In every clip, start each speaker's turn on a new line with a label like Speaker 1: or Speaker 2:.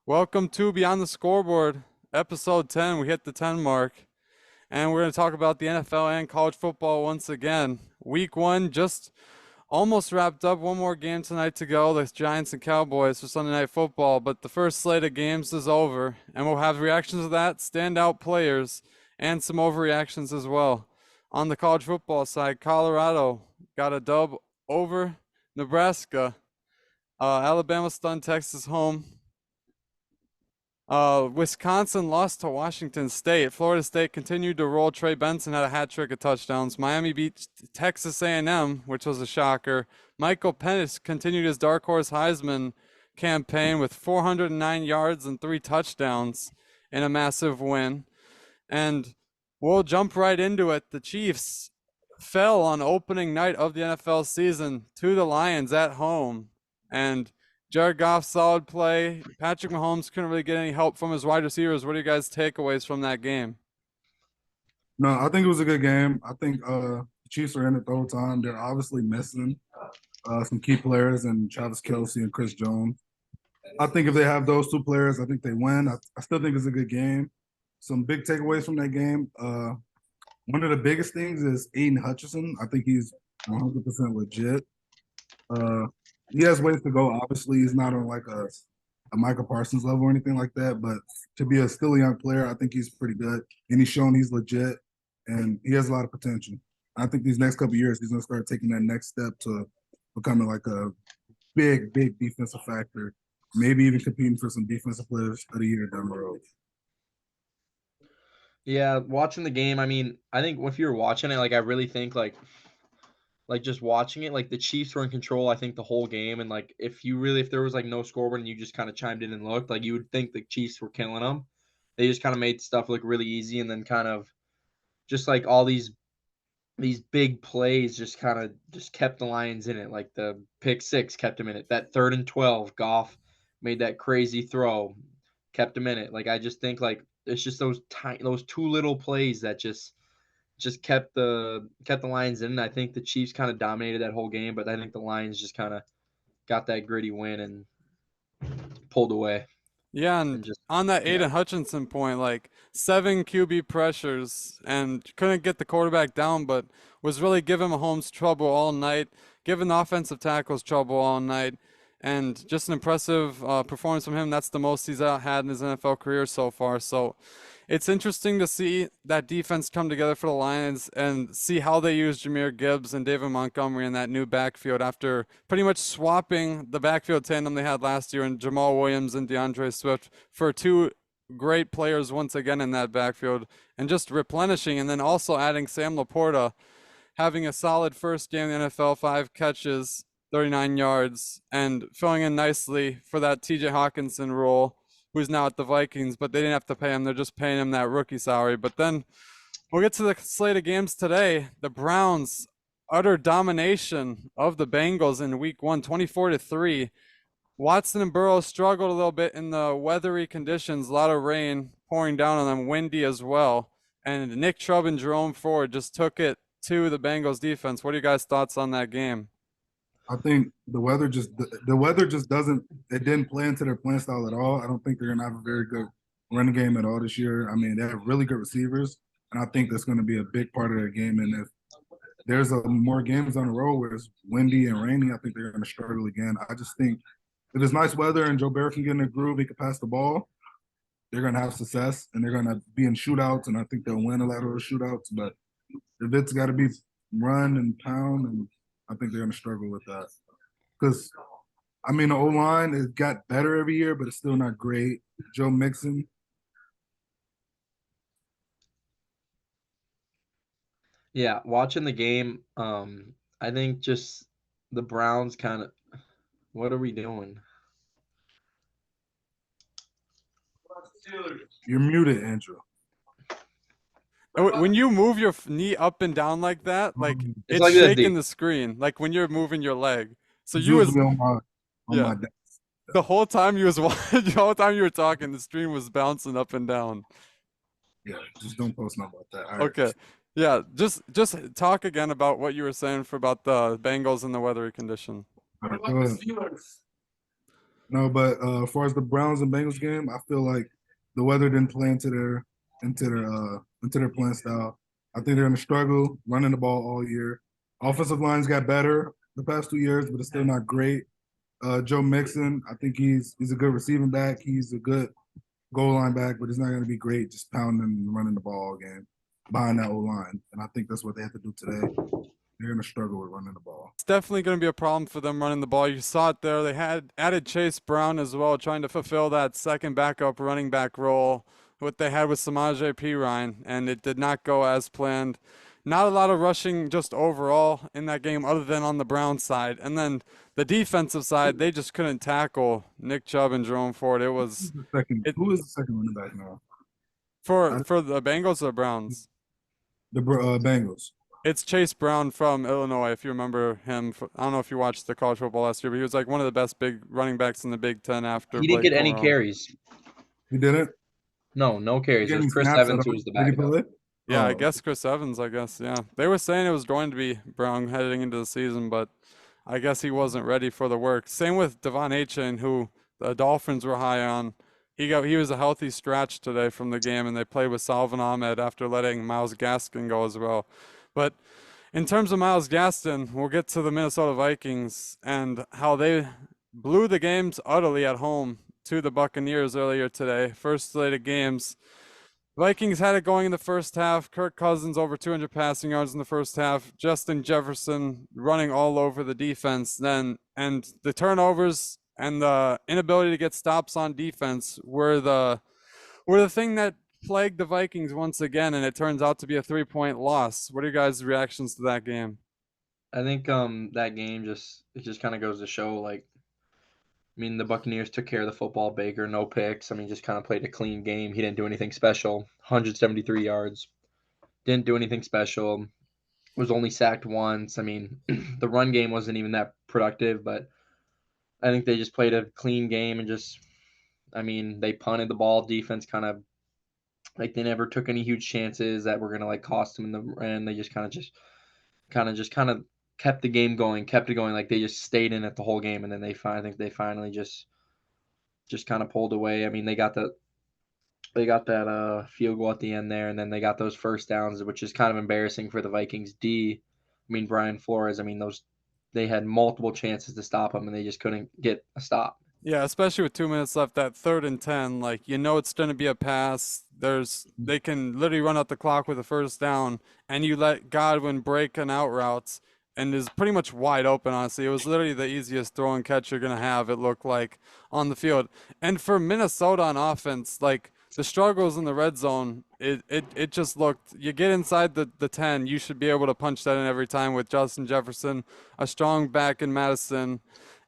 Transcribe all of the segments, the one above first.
Speaker 1: Welcome to Beyond the Scoreboard, episode 10. We hit the 10 mark, and we're going to talk about the NFL and college football once again. Week one just almost wrapped up. One more game tonight to go, the Giants and Cowboys for Sunday Night Football, but the first slate of games is over, and we'll have reactions to that, standout players, and some overreactions as well. On the college football side, Colorado got a dub over Nebraska. Alabama stunned Texas home. Wisconsin lost to Washington State. Florida State continued to roll. Trey Benson had a hat trick of touchdowns. Miami beat Texas A&M, which was a shocker. Michael Penix continued his dark horse Heisman campaign with 409 yards and 3 touchdowns in a massive win. And we'll jump right into it. The Chiefs fell on opening night of the NFL season to the Lions at home. And Jared Goff, solid play. Patrick Mahomes couldn't really get any help from his wide receivers. What are you guys' takeaways from that game?
Speaker 2: No, I think it was a good game. I think the Chiefs are in it the whole time. They're obviously missing some key players in Travis Kelce and Chris Jones. I think if they have those two players, I think they win. I still think it's a good game. Some big takeaways from that game. One of the biggest things is Aiden Hutchinson. I think he's 100% legit. Uh, he has ways to go. Obviously, he's not on like a Michael Parsons level or anything like that. But to be a still a young player, I think he's pretty good. And he's shown he's legit and he has a lot of potential. I think these next couple of years, he's going to start taking that next step to becoming like a big defensive factor, maybe even competing for some defensive players of the year down the road.
Speaker 3: Yeah, watching the game, I mean, I think if you're watching it, I really think like just watching it, like the Chiefs were in control, I think the whole game, and if there was no scoreboard and you just kind of chimed in and looked, you would think the Chiefs were killing them. They just kind of made stuff look really easy, and then kind of just all these big plays just kind of just kept the Lions in it. Like the pick six kept them in it. That 3rd and 12, Goff made that crazy throw, kept them in it. I just think it's just those two little plays that just kept the Lions in. I think the Chiefs kind of dominated that whole game, but I think the Lions just kind of got that gritty win and pulled away.
Speaker 1: Yeah,
Speaker 3: And
Speaker 1: and
Speaker 3: just
Speaker 1: on that
Speaker 3: yeah,
Speaker 1: Aiden Hutchinson point, 7 QB pressures and couldn't get the quarterback down, but was really giving Mahomes trouble all night, giving the offensive tackles trouble all night, and just an impressive performance from him. That's the most he's had in his NFL career so far. So it's interesting to see that defense come together for the Lions and see how they use Jahmyr Gibbs and David Montgomery in that new backfield after pretty much swapping the backfield tandem they had last year in Jamal Williams and DeAndre Swift for 2 great players once again in that backfield and just replenishing, and then also adding Sam Laporta having a solid first game in the NFL, 5 catches, 39 yards, and filling in nicely for that TJ Hawkinson role, who's now at the Vikings, but they didn't have to pay him. They're just paying him that rookie salary. But then we'll get to the slate of games today. The Browns utter domination of the Bengals in week one, 24-3. Watson and Burrow struggled a little bit in the weathery conditions, a lot of rain pouring down on them, windy as well. And Nick Chubb and Jerome Ford just took it to the Bengals defense. What are you guys' thoughts on that game?
Speaker 2: I think the weather just doesn't it didn't play into their playing style at all. I don't think they're gonna have a very good running game at all this year. I mean, they have really good receivers, and I think that's gonna be a big part of their game. And if there's more games on the road where it's windy and rainy, I think they're gonna struggle again. I just think if it's nice weather and Joe Barry can get in a groove, he can pass the ball, they're gonna have success and they're gonna be in shootouts, and I think they'll win a lot of those shootouts. But if it's got to be run and pound, and I think they're going to struggle with that. Because, I mean, the O line has got better every year, but it's still not great. Joe Mixon,
Speaker 3: yeah, watching the game, I think just the Browns kind of. What are we doing?
Speaker 2: you're muted, Andrew.
Speaker 1: When you move your knee up and down like that,
Speaker 3: It's
Speaker 1: it's
Speaker 3: like the
Speaker 1: shaking the screen, like when you're moving your leg. So
Speaker 2: It's
Speaker 1: you was
Speaker 2: usually on my
Speaker 1: yeah.
Speaker 2: desk.
Speaker 1: The whole time you was the whole time you were talking, the stream was bouncing up and down.
Speaker 2: Yeah, just don't post nothing about that. All right.
Speaker 1: Okay. Yeah, just talk again about what you were saying for about the Bengals and the weathery condition.
Speaker 2: All right, go ahead. No, but as far as the Browns and Bengals game, I feel like the weather didn't play into their playing style. I think they're gonna struggle running the ball all year. Offensive lines got better the past 2 years, but it's still not great. Joe Mixon, I think he's a good receiving back. He's a good goal line back, but he's not going to be great just pounding and running the ball all game behind that O line. And I think that's what they have to do today. They're going to struggle with running the ball.
Speaker 1: It's definitely going to be a problem for them running the ball. You saw it there. They had added Chase Brown as well, trying to fulfill that second backup running back role, what they had with Samaje Perine, and it did not go as planned. Not a lot of rushing just overall in that game other than on the Browns side. And then the defensive side, they just couldn't tackle Nick Chubb and Jerome Ford. It was
Speaker 2: Who is the second running back now?
Speaker 1: for the Bengals or the Browns.
Speaker 2: The Bengals.
Speaker 1: It's Chase Brown from Illinois, if you remember him. I don't know if you watched the college football last year, but he was like one of the best big running backs in the Big Ten after
Speaker 3: He didn't
Speaker 1: Blake
Speaker 3: get any
Speaker 1: Corum.
Speaker 3: carries.
Speaker 2: He didn't?
Speaker 3: No carries. It
Speaker 2: Getting
Speaker 3: was Chris
Speaker 2: snaps
Speaker 3: Evans
Speaker 2: at
Speaker 3: who
Speaker 2: all.
Speaker 3: was the
Speaker 2: Did he
Speaker 3: backup.
Speaker 2: play?
Speaker 1: Yeah, I
Speaker 2: Oh.
Speaker 1: guess Chris Evans, yeah. They were saying it was going to be Brown heading into the season, but I guess he wasn't ready for the work. Same with Devon Achane, who the Dolphins were high on. He was a healthy scratch today from the game, and they played with Salvin Ahmed after letting Myles Gaskin go as well. But in terms of Myles Gaskin, we'll get to the Minnesota Vikings and how they blew the games utterly at home to the Buccaneers earlier today. First slate of games. Vikings had it going in the first half. Kirk Cousins over 200 passing yards in the first half. Justin Jefferson running all over the defense then. And the turnovers and the inability to get stops on defense were the thing that plagued the Vikings once again, and it turns out to be a 3-point loss. What are your guys' reactions to that game?
Speaker 3: I think that game just kind of goes to show, like, I mean, the Buccaneers took care of the football. Baker, no picks. I mean, just kind of played a clean game. He didn't do anything special. 173 yards. Didn't do anything special. Was only sacked once. I mean, the run game wasn't even that productive, but I think they just played a clean game and I mean, they punted the ball. Defense kind of, like, they never took any huge chances that were going to, like, cost them in the end. They just kind of kept the game going, kept it going. Like, they just stayed in it the whole game, and then I think they finally just kind of pulled away. I mean, they got that field goal at the end there, and then they got those first downs, which is kind of embarrassing for the Vikings D. I mean, Brian Flores, I mean, they had multiple chances to stop him, and they just couldn't get a stop.
Speaker 1: Yeah, especially with 2 minutes left, that 3rd and 10, like, it's going to be a pass. They can literally run out the clock with a first down, and you let Godwin break an out route and is pretty much wide open, honestly. It was literally the easiest throw and catch you're going to have, it looked like, on the field. And for Minnesota on offense, like, the struggles in the red zone, it just looked, you get inside the 10, you should be able to punch that in every time with Justin Jefferson, a strong back in Madison,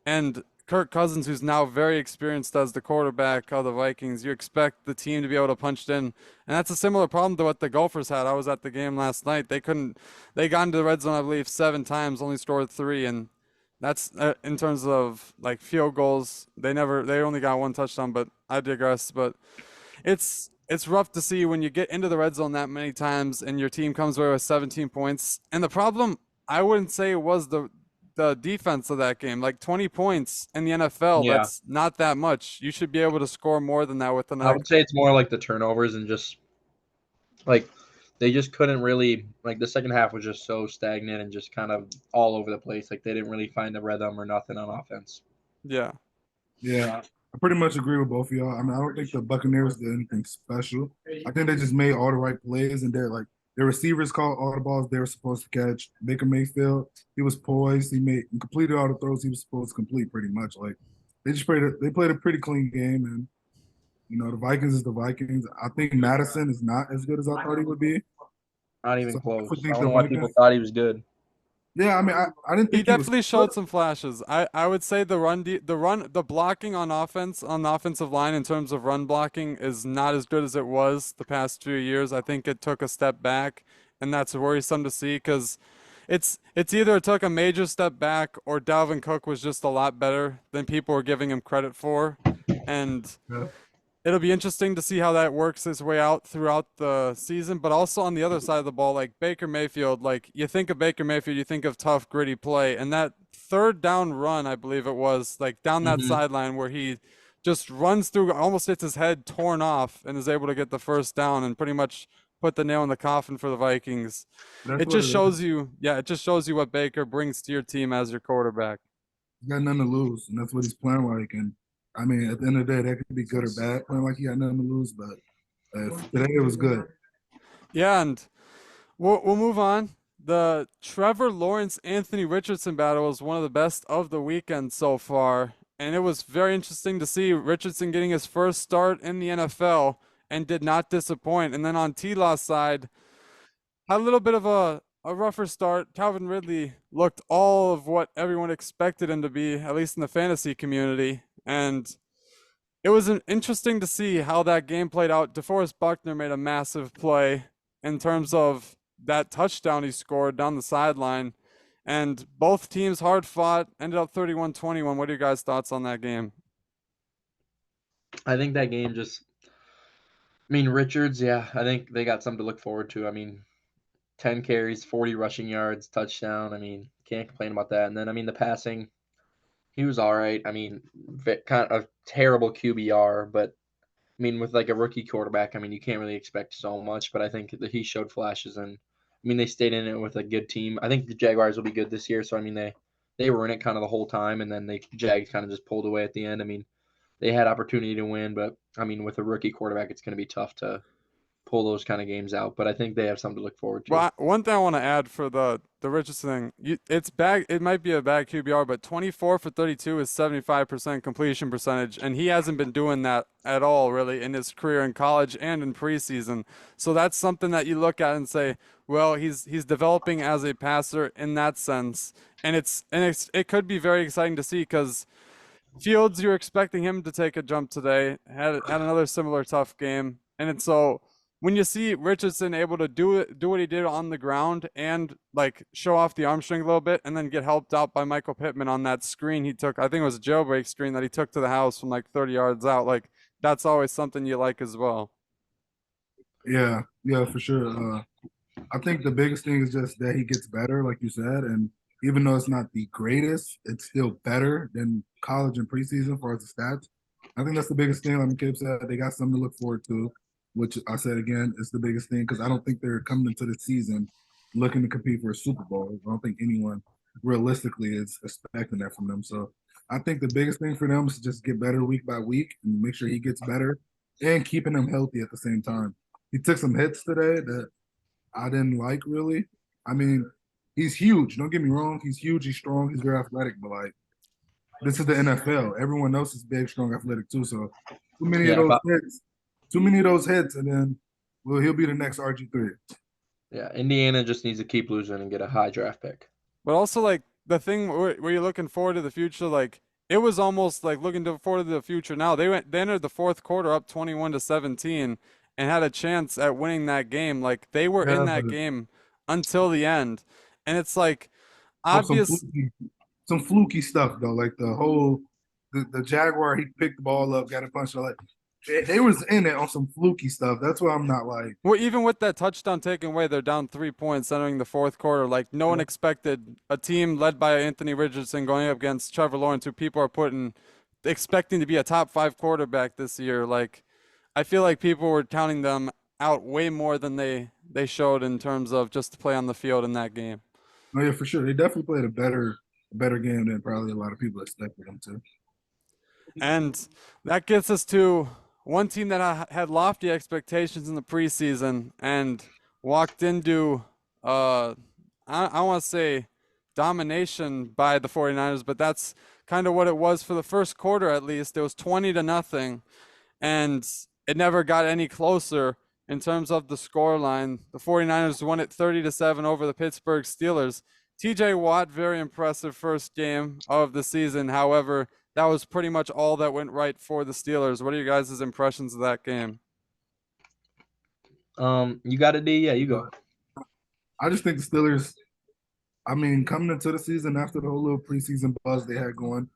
Speaker 1: and Kirk Cousins, who's now very experienced as the quarterback of the Vikings. You expect the team to be able to punch it in. And that's a similar problem to what the Gophers had. I was at the game last night. They got into the red zone, I believe, 7 times, only scored 3. And that's in terms of like field goals. They only got 1 touchdown, but I digress. But it's rough to see when you get into the red zone that many times and your team comes away with 17 points. And the problem, I wouldn't say it was the defense of that game. Like 20 points in the NFL,
Speaker 3: Yeah.
Speaker 1: that's not that much. You should be able to score more than that with
Speaker 3: I would say it's more like the turnovers and just like they just couldn't really, like, the second half was just so stagnant and just kind of all over the place. Like, they didn't really find the rhythm or nothing on offense.
Speaker 1: Yeah.
Speaker 2: Yeah, I pretty much agree with both of y'all. I mean, I don't think the Buccaneers did anything special. I think they just made all the right plays, and their receivers caught all the balls they were supposed to catch. Baker Mayfield, he was poised. He completed all the throws he was supposed to complete, pretty much. Like they played a pretty clean game, and the Vikings is the Vikings. I think Madison is not as good as I thought he would be.
Speaker 3: Not even
Speaker 2: So
Speaker 3: close.
Speaker 2: I
Speaker 3: I
Speaker 2: think
Speaker 3: don't
Speaker 2: the
Speaker 3: know why
Speaker 2: Vikings-
Speaker 3: people thought he was good.
Speaker 2: Yeah, I mean, I didn't
Speaker 1: He
Speaker 2: think he was
Speaker 1: definitely showed some flashes. I would say the blocking on offense, on the offensive line in terms of run blocking is not as good as it was the past few years. I think it took a step back, and that's worrisome to see because it's either it took a major step back or Dalvin Cook was just a lot better than people were giving him credit for. And
Speaker 2: Yeah.
Speaker 1: it'll be interesting to see how that works its way out throughout the season. But also on the other side of the ball, like Baker Mayfield, like you think of Baker Mayfield, you think of tough, gritty play, and that third down run, I believe it was, like down that
Speaker 3: Hmm.
Speaker 1: sideline where he just runs through, almost gets his head torn off, and is able to get the first down and pretty much put the nail in the coffin for the Vikings.
Speaker 2: That's
Speaker 1: It
Speaker 2: what
Speaker 1: just
Speaker 2: it is.
Speaker 1: shows you, yeah, it just shows you what Baker brings to your team as your quarterback.
Speaker 2: He's got nothing to lose, and that's what he's playing like. And I mean, at the end of the day, that could be good or bad. Playing like he got nothing to lose, but today it was good.
Speaker 1: Yeah, and we'll move on. The Trevor Lawrence Anthony Richardson battle was one of the best of the weekend so far, and it was very interesting to see Richardson getting his first start in the NFL and did not disappoint. And then on T-Law's side, had a little bit of a rougher start. Calvin Ridley looked all of what everyone expected him to be, at least in the fantasy community, and it was interesting to see how that game played out. DeForest Buckner made a massive play in terms of that touchdown he scored down the sideline. And both teams hard fought, ended up 31-21. What are your guys' thoughts on that game?
Speaker 3: I think that game just. I mean, Richards, yeah, I think they got something to look forward to. I mean, 10 carries, 40 rushing yards, touchdown. I mean, can't complain about that. And then, I mean, the passing, he was all right. I mean, kind of a terrible QBR, but I mean, with like a rookie quarterback, I mean, you can't really expect so much. But I think that he showed flashes, and I mean, they stayed in it with a good team. I think the Jaguars will be good this year. So I mean, they were in it kind of the whole time, and then the Jags kind of just pulled away at the end. I mean, they had opportunity to win, but I mean, with a rookie quarterback, it's going to be tough to pull those kind of games out. But I think they have something to look forward to.
Speaker 1: Well, one thing I want to add for the Richardson thing, it's bad. It might be a bad QBR, but 24 for 32 is 75% completion percentage, and he hasn't been doing that at all really in his career in college and in preseason. So that's something that you look at and say, well, he's developing as a passer in that sense, and it could be very exciting to see because Fields, you're expecting him to take a jump today. Had another similar tough game, and so when you see Richardson able to do what he did on the ground and like show off the arm strength a little bit, and then get helped out by Michael Pittman on that screen he took. I think it was a jailbreak screen that he took to the house from like 30 yards out. Like that's always something you like as well.
Speaker 2: Yeah, yeah, for sure. I think the biggest thing is just that he gets better, like you said, and even though it's not the greatest, it's still better than college and preseason as far as the stats. I think that's the biggest thing. Like McCabe said, they got something to look forward to, which I said again is the biggest thing because I don't think they're coming into the season looking to compete for a Super Bowl. I don't think anyone realistically is expecting that from them. So I think the biggest thing for them is to just get better week by week and make sure he gets better and keeping him healthy at the same time. He took some hits today that I didn't like really. I mean, he's huge. Don't get me wrong. He's huge. He's strong. He's very athletic. But like, this is the NFL. Everyone else is big, strong, athletic too. So too many of
Speaker 3: Yeah,
Speaker 2: those hits. Too many of those hits, and then well, he'll be the next RG3.
Speaker 3: yeah, Indiana just needs to keep losing and get a high draft pick.
Speaker 1: But also like the thing where you're looking forward to the future, like it was almost like looking forward to the future. Now they entered the fourth quarter up 21-17 and had a chance at winning that game. Like they were in
Speaker 2: Yeah, but
Speaker 1: that game until the end, and it's like
Speaker 2: of
Speaker 1: obvious.
Speaker 2: some fluky stuff though. Like the Jaguar, he picked the ball up, got a punch. Like they was in it on some fluky stuff. That's why I'm not like.
Speaker 1: Well, even with that touchdown taken away, they're down 3 points entering the fourth quarter. Like no one expected a team led by Anthony Richardson going up against Trevor Lawrence, who people are expecting to be a top 5 quarterback this year. Like I feel like people were counting them out way more than they showed in terms of just to play on the field in that game.
Speaker 2: Oh yeah, for sure. They definitely played a better game than probably a lot of people expected them to.
Speaker 1: And that gets us to one team that had lofty expectations in the preseason and walked into, I want to say, domination by the 49ers, but that's kind of what it was for the first quarter at least. It was 20-0, and it never got any closer in terms of the score line. The 49ers won it 30-7 over the Pittsburgh Steelers. TJ Watt, very impressive first game of the season. However, that was pretty much all that went right for the Steelers. What are you guys' impressions of that game?
Speaker 3: You got it, D. Yeah, you go.
Speaker 2: I just think the Steelers. I mean, coming into the season after the whole little preseason buzz they had going,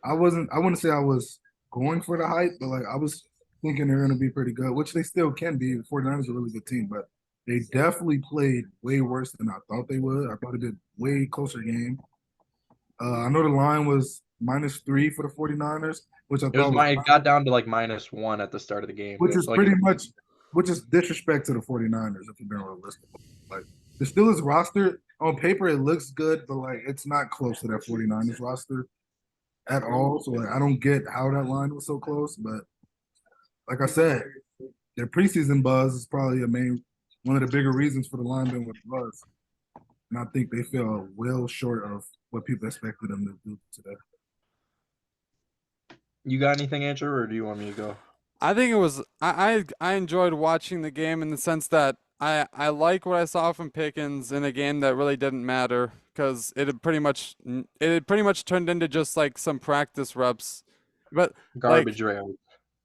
Speaker 2: I wouldn't say I was going for the hype, but like I was thinking they're going to be pretty good, which they still can be. The 49ers are a really good team, but they definitely played way worse than I thought they would. I thought it did way closer game. I know the line was -3 for the 49ers, which I
Speaker 3: It was
Speaker 2: thought was
Speaker 3: it got down to like -1 at the start of the game.
Speaker 2: which is
Speaker 3: Like
Speaker 2: pretty much which is disrespect to the 49ers if you're being realistic. Like the Steelers roster on paper it looks good, but like it's not close to that 49ers roster at all. So like I don't get how that line was so close, but like I said, their preseason buzz is probably one of the bigger reasons for the line being what it was. And I think they fell well short of what people expected them to do today.
Speaker 3: you got anything, Andrew, or do you want me to go?
Speaker 1: I think it was I enjoyed watching the game in the sense that I like what I saw from Pickens in a game that really didn't matter because it had pretty much turned into just like some practice reps. But like
Speaker 3: Garbage rail.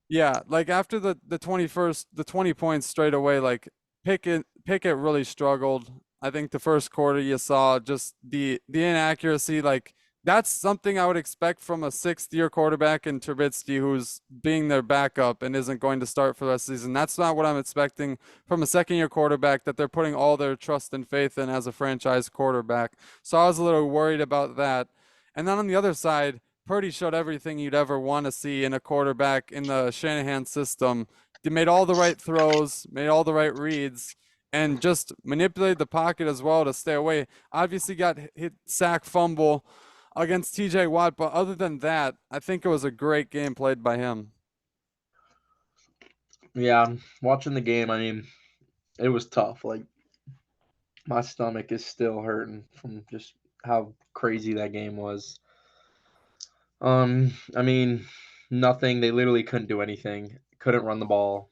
Speaker 1: yeah, like after the 20 points straight away, like Pickett really struggled. I think the first quarter you saw just the inaccuracy, like that's something I would expect from a sixth-year quarterback in Trubisky who's being their backup and isn't going to start for the rest of the season. That's not what I'm expecting from a second-year quarterback that they're putting all their trust and faith in as a franchise quarterback. So I was a little worried about that. And then on the other side, Purdy showed everything you'd ever want to see in a quarterback in the Shanahan system. He made all the right throws, made all the right reads, and just manipulated the pocket as well to stay away. Obviously got hit sack fumble against TJ Watt, but other than that, I think it was a great game played by him.
Speaker 3: Yeah, watching the game, I mean, it was tough. Like my stomach is still hurting from just how crazy that game was. I mean, nothing. They literally couldn't do anything. Couldn't run the ball.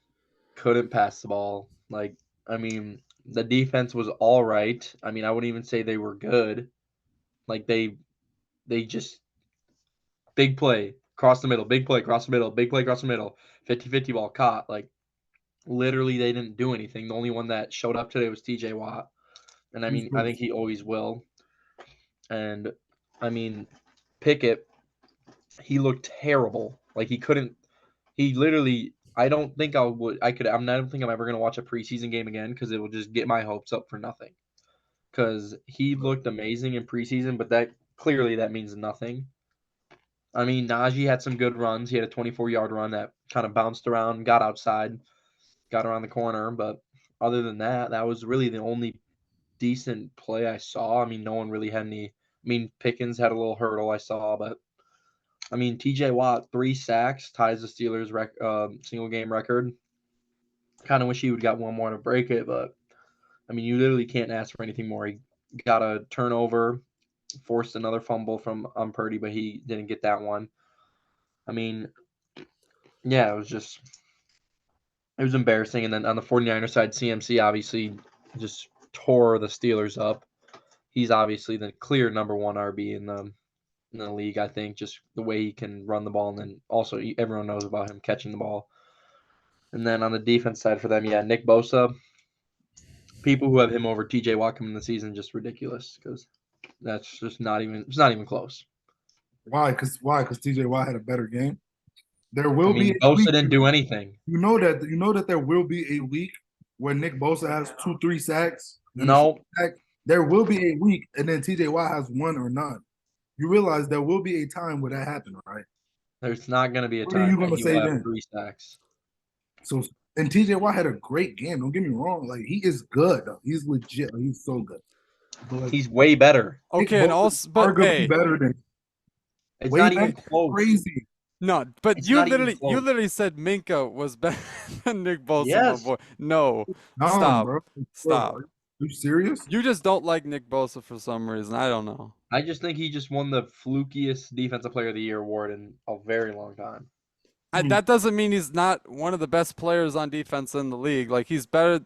Speaker 3: Couldn't pass the ball. Like, I mean, the defense was all right. I mean, I wouldn't even say they were good. Like they just big play across the middle, big play across the middle, big play across the middle, 50-50 ball caught. Like literally they didn't do anything. The only one that showed up today was TJ Watt. And I mean, I think he always will. And I mean, Pickett, he looked terrible. Like he literally I don't think I don't think I'm ever gonna watch a preseason game again because it will just get my hopes up for nothing. Because he looked amazing in preseason, but that means nothing. I mean, Najee had some good runs. He had a 24-yard run that kind of bounced around, got outside, got around the corner. But other than that, that was really the only decent play I saw. I mean, no one really had any. I mean, Pickens had a little hurdle I saw, but I mean, TJ Watt, 3 sacks, ties the Steelers' single game record. Kind of wish he would got one more to break it, but I mean, you literally can't ask for anything more. He got a turnover, forced another fumble from Purdy, but he didn't get that one. I mean, yeah, it was embarrassing. And then on the 49er side, CMC obviously just tore the Steelers up. He's obviously the clear number 1 RB in the league, I think, just the way he can run the ball. And then also everyone knows about him catching the ball. And then on the defense side for them, yeah, Nick Bosa. People who have him over TJ Watt coming in the season just ridiculous because that's just it's not even close.
Speaker 2: Why? Because TJ Watt had a better game. There
Speaker 3: I
Speaker 2: will be
Speaker 3: mean, Bosa didn't do anything.
Speaker 2: You know that there will be a week where Nick Bosa has 2-3 sacks.
Speaker 3: No,
Speaker 2: There will be a week, and then TJ Watt has 1 or none. You realize there will be a time where that happens, right?
Speaker 3: there's not going to be a
Speaker 2: What are
Speaker 3: time
Speaker 2: you
Speaker 3: that
Speaker 2: gonna
Speaker 3: he
Speaker 2: say
Speaker 3: will have
Speaker 2: then?
Speaker 3: 3 sacks.
Speaker 2: So, and TJ Watt had a great game. Don't get me wrong. Like he is good. Though. He's legit. Like, he's so good.
Speaker 3: But like, he's way better.
Speaker 1: Okay, and also, but hey,
Speaker 2: better than.
Speaker 3: It's not even close.
Speaker 2: Crazy.
Speaker 1: No, but you literally said Minka was better than Nick Bosa.
Speaker 3: Yes.
Speaker 1: Boy. No,
Speaker 2: stop, bro.
Speaker 1: Stop.
Speaker 2: Are you serious?
Speaker 1: You just don't like Nick Bosa for some reason. I don't know.
Speaker 3: I just think he just won the flukiest Defensive Player of the Year award in a very long time.
Speaker 1: That doesn't mean he's not one of the best players on defense in the league. Like he's better.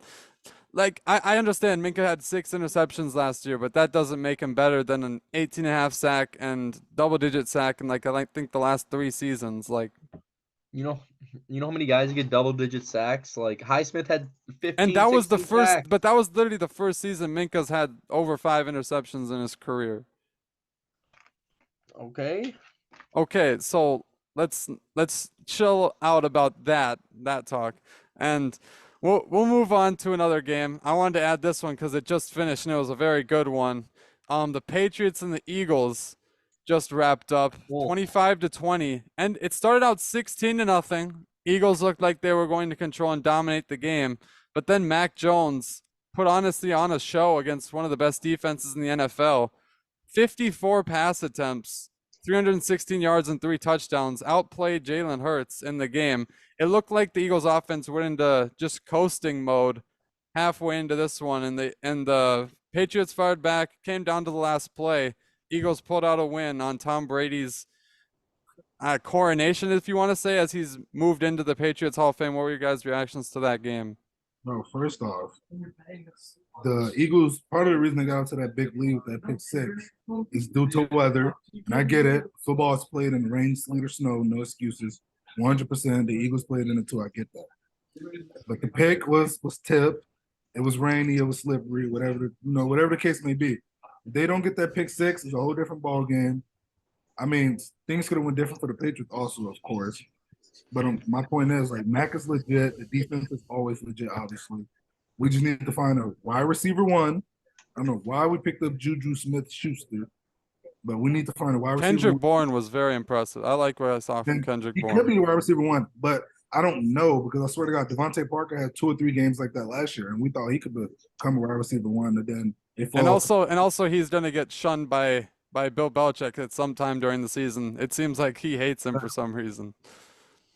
Speaker 1: Like I understand Minka had 6 interceptions last year, but that doesn't make him better than an 18.5 sack and double-digit sack in I think the last 3 seasons. Like,
Speaker 3: you know how many guys get double-digit sacks? Like Highsmith had 15.
Speaker 1: And that was the first,
Speaker 3: sacks.
Speaker 1: but that was literally the first season Minka's had over 5 interceptions in his career.
Speaker 3: Okay.
Speaker 1: Okay, so let's chill out about that talk, and we'll move on to another game. I wanted to add this one because it just finished and it was a very good one. The Patriots and the Eagles just wrapped up
Speaker 3: Well,
Speaker 1: 25-20, and it started out 16-0. Eagles looked like they were going to control and dominate the game, but then Mac Jones put honestly on a show against one of the best defenses in the NFL. 54 pass attempts, 316 yards and 3 touchdowns, outplayed Jalen Hurts in the game. It looked like the Eagles offense went into just coasting mode halfway into this one, and the Patriots fired back, came down to the last play. Eagles pulled out a win on Tom Brady's coronation, if you want to say, as he's moved into the Patriots Hall of Fame. What were your guys' reactions to that game?
Speaker 2: No, first off, the Eagles, part of the reason they got into that big lead with that pick six is due to weather. And I get it. Football is played in rain, sleet, or snow, no excuses. 100%. The Eagles played in it too. I get that. But the pick was tipped. It was rainy, it was slippery, whatever the case may be. If they don't get that pick six, it's a whole different ball game. I mean, things could have went different for the Patriots also, of course. But my point is, like, Mac is legit. The defense is always legit, obviously. We just need to find a wide receiver one. I don't know why we picked up Juju Smith-Schuster, but we need to find a wide receiver
Speaker 1: Kendrick
Speaker 2: one.
Speaker 1: Bourne was very impressive. I like what I saw from
Speaker 2: And
Speaker 1: Kendrick
Speaker 2: he could
Speaker 1: Bourne.
Speaker 2: be a wide receiver one, but I don't know because I swear to God, Devontae Parker had 2 or 3 games like that last year, and we thought he could become a wide receiver one, and then it falls.
Speaker 1: And also he's gonna get shunned by Bill Belichick at some time during the season. It seems like he hates him for some reason.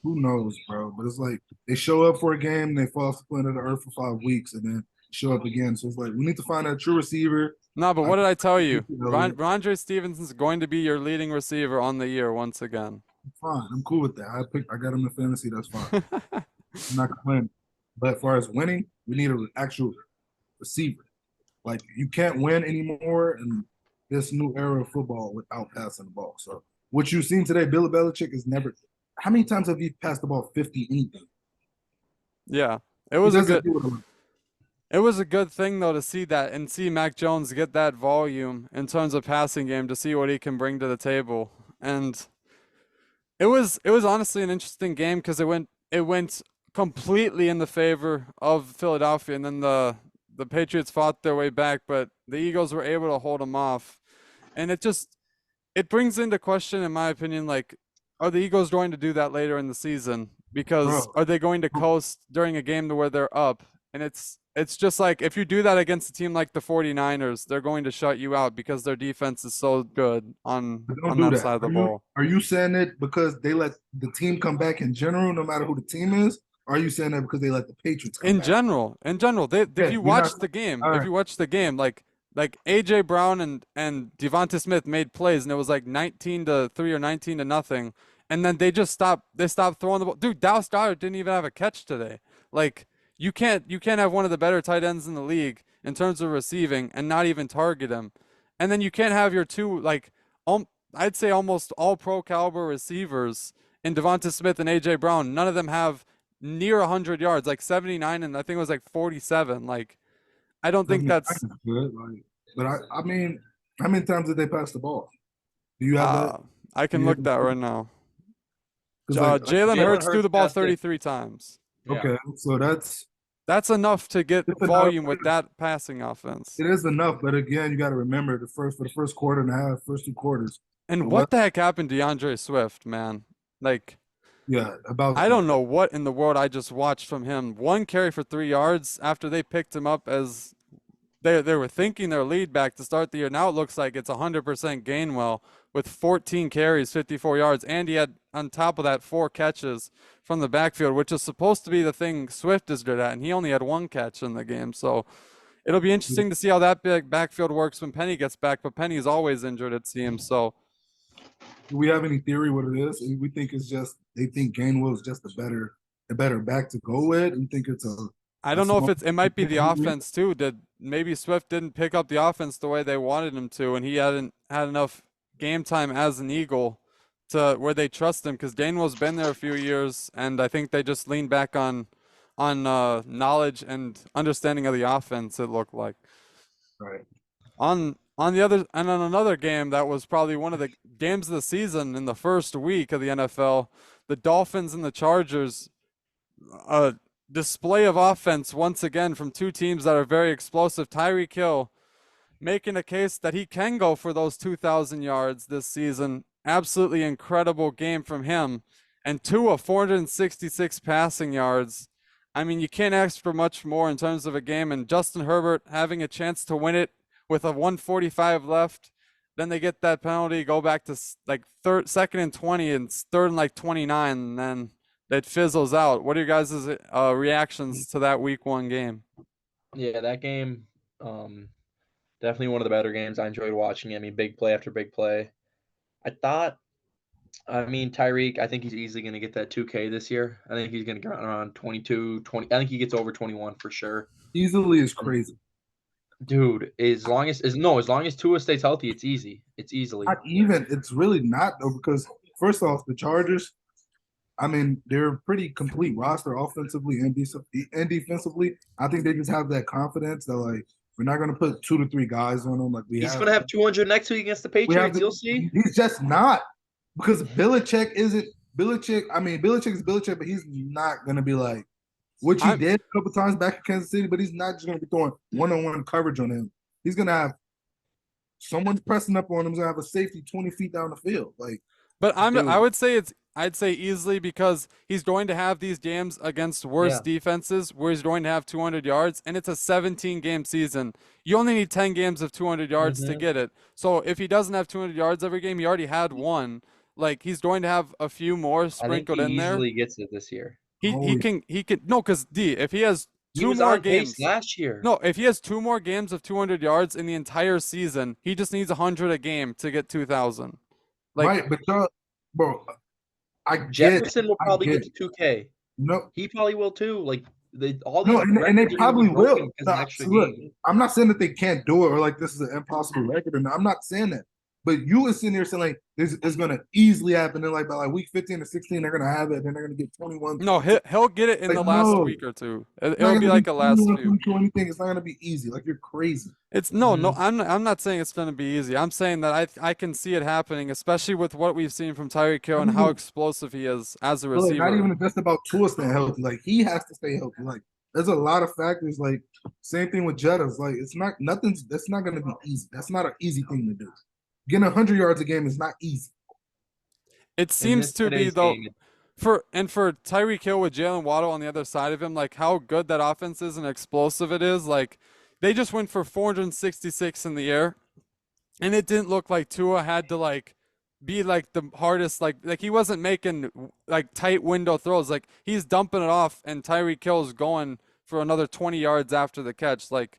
Speaker 2: Who knows, bro? But it's like they show up for a game, and they fall off the planet of the earth for 5 weeks, and then show up again. So it's like we need to find a true receiver.
Speaker 1: No, but what did I tell you?
Speaker 2: You know,
Speaker 1: Rondre Stevenson's going to be your leading receiver on the year once again.
Speaker 2: fine, I'm cool with that. I got him in fantasy. That's fine. I'm not complaining. But as far as winning, we need an actual receiver. Like you can't win anymore in this new era of football without passing the ball. So what you've seen today, Bill Belichick is never. How many times have you passed the ball 50 anything?
Speaker 1: Yeah,
Speaker 2: He doesn't do it a lot.
Speaker 1: it was a good thing though to see that and see Mac Jones get that volume in terms of passing game, to see what he can bring to the table. And it was honestly an interesting game because it went completely in the favor of Philadelphia, and then the Patriots fought their way back, but the Eagles were able to hold them off. And it brings into question, in my opinion, like, are the Eagles going to do that later in the season? Because
Speaker 2: Bro.
Speaker 1: are they going to coast during a game to where they're up? And it's just like, if you do that against a team like the 49ers, they're going to shut you out because their defense is so good on
Speaker 2: Don't do
Speaker 1: that
Speaker 2: that.
Speaker 1: side of the ball.
Speaker 2: Are you saying it because they let the team come back in general, no matter who the team is? Or are you saying that because they let the Patriots come back?
Speaker 1: In general, if
Speaker 2: Yeah,
Speaker 1: you
Speaker 2: you're
Speaker 1: watch
Speaker 2: not-
Speaker 1: the game,
Speaker 2: all
Speaker 1: if
Speaker 2: right.
Speaker 1: you watch the game, like AJ Brown and Devonta Smith made plays, and it was like 19-3 or 19-0, and then they stopped throwing the ball. Dude, Dallas Goedert didn't even have a catch today. Like you can't have one of the better tight ends in the league in terms of receiving and not even target him, and then you can't have your two, like, I'd say almost all pro caliber receivers in Devonta Smith and AJ Brown. None of them have near 100 yards, like 79, and I think it was like 47. Like, I don't think that's
Speaker 2: good. Like, but I mean, how many times did they pass the ball? Do you have that?
Speaker 1: I can
Speaker 2: Yeah.
Speaker 1: look that right now.
Speaker 2: 'Cause,
Speaker 1: Jalen Hurts threw the ball
Speaker 3: passed it.
Speaker 1: 33 times.
Speaker 3: Yeah.
Speaker 2: okay, so
Speaker 1: That's enough to get
Speaker 2: It's enough.
Speaker 1: volume with that passing offense.
Speaker 2: it is enough. But again, you got to remember for the first quarter and a half, first 2 quarters.
Speaker 1: And what the heck happened to DeAndre Swift, man? Like,
Speaker 2: Yeah, about
Speaker 1: I don't know what in the world I just watched from him. 1 carry for 3 yards after they picked him up as they were thinking their lead back to start the year. Now it looks like it's 100% Gainwell with 14 carries, 54 yards, and he had on top of that 4 catches from the backfield, which is supposed to be the thing Swift is good at, and he only had 1 catch in the game. So it'll be interesting to see how that big backfield works when Penny gets back, but Penny's always injured, it seems. So
Speaker 2: Do we have any theory what it is? We think it's just they think Gainwell is just a better back to go with. You think it's a
Speaker 1: I don't know if
Speaker 2: small-
Speaker 1: it might be the
Speaker 2: Mhm.
Speaker 1: offense too. Maybe Swift didn't pick up the offense the way they wanted him to, and he hadn't had enough game time as an Eagle to where they trust him, because Gainwell's been there a few years, and I think they just leaned back on knowledge and understanding of the offense, it looked like.
Speaker 2: right?
Speaker 1: On On another game that was probably one of the games of the season in the first week of the NFL, the Dolphins and the Chargers, a display of offense once again from two teams that are very explosive. Tyreek Hill making a case that he can go for those 2,000 yards this season. Absolutely incredible game from him. And Tua, 466 passing yards. I mean, you can't ask for much more in terms of a game. And Justin Herbert having a chance to win it with a 145 left. Then they get that penalty, go back to like second and 20, and third and like 29, and then it fizzles out. What are your guys' reactions to that week 1 game?
Speaker 3: Yeah, that game, definitely one of the better games. I enjoyed watching it. I mean, big play after big play. I mean, Tyreek, I think he's easily going to get that 2K this year. I think he's going to get around 22, 20. I think he gets over 21 for sure.
Speaker 2: Easily is crazy.
Speaker 3: Dude, as long as Tua stays healthy, it's easy. It's easily.
Speaker 2: Not even. It's really not, though, because first off, the Chargers, I mean, they're a pretty complete roster offensively and defensively. I think they just have that confidence that, like, we're not going to put 2 to 3 guys on them. Like
Speaker 3: He's going to have 200 next week against the Patriots. You'll see.
Speaker 2: He's just not, because Belichick isn't Belichick. I mean, Belichick is Belichick, but he's not going to be like, which he did a couple times back in Kansas City, but he's not just going to be throwing one-on-one coverage on him. He's going to have someone pressing up on him. He's going to have a safety 20 feet down the field.
Speaker 1: But I'd say easily, because he's going to have these games against worse defenses where he's going to have 200 yards, and it's a 17-game season. You only need 10 games of 200 yards to get it. So if he doesn't have 200 yards every game, he already had one. Like, he's going to have a few more sprinkled in there.
Speaker 3: He easily gets it this year.
Speaker 1: He can no, because if he has two more games
Speaker 3: last year.
Speaker 1: No, if he has 2 more games of 200 yards in the entire season, he just needs 100 a game to get 2,000. Like,
Speaker 2: right, but bro,
Speaker 3: Jefferson will probably get to 2K.
Speaker 2: No,
Speaker 3: he probably will too. Like all
Speaker 2: these, and they probably will.
Speaker 3: Look,
Speaker 2: I'm not saying that they can't do it or like this is an impossible record, and I'm not saying that. But you were sitting there saying like this is going to easily happen. And like by like week 15 to 16, they're going to have it. Then they're going to get 21.
Speaker 1: No, he'll get it in the last week or two. It'll be like a last few.
Speaker 2: Anything. It's not going to be easy. Like, you're crazy.
Speaker 1: It's no. I'm not saying it's going to be easy. I'm saying that I can see it happening, especially with what we've seen from Tyreek Hill and how explosive he is as a receiver.
Speaker 2: Not even just about Tua staying healthy. Like, he has to stay healthy. Like, there's a lot of factors. Like, same thing with Jettas. Like, that's not going to be easy. That's not an easy thing to do. Getting 100 yards a game is not easy.
Speaker 1: It seems to be, though, for Tyreek Hill with Jalen Waddle on the other side of him, like how good that offense is and explosive it is. Like, they just went for 466 in the air, and it didn't look like Tua had to like be like the hardest. Like he wasn't making like tight window throws. Like, he's dumping it off, and Tyreek Hill's going for another 20 yards after the catch. Like,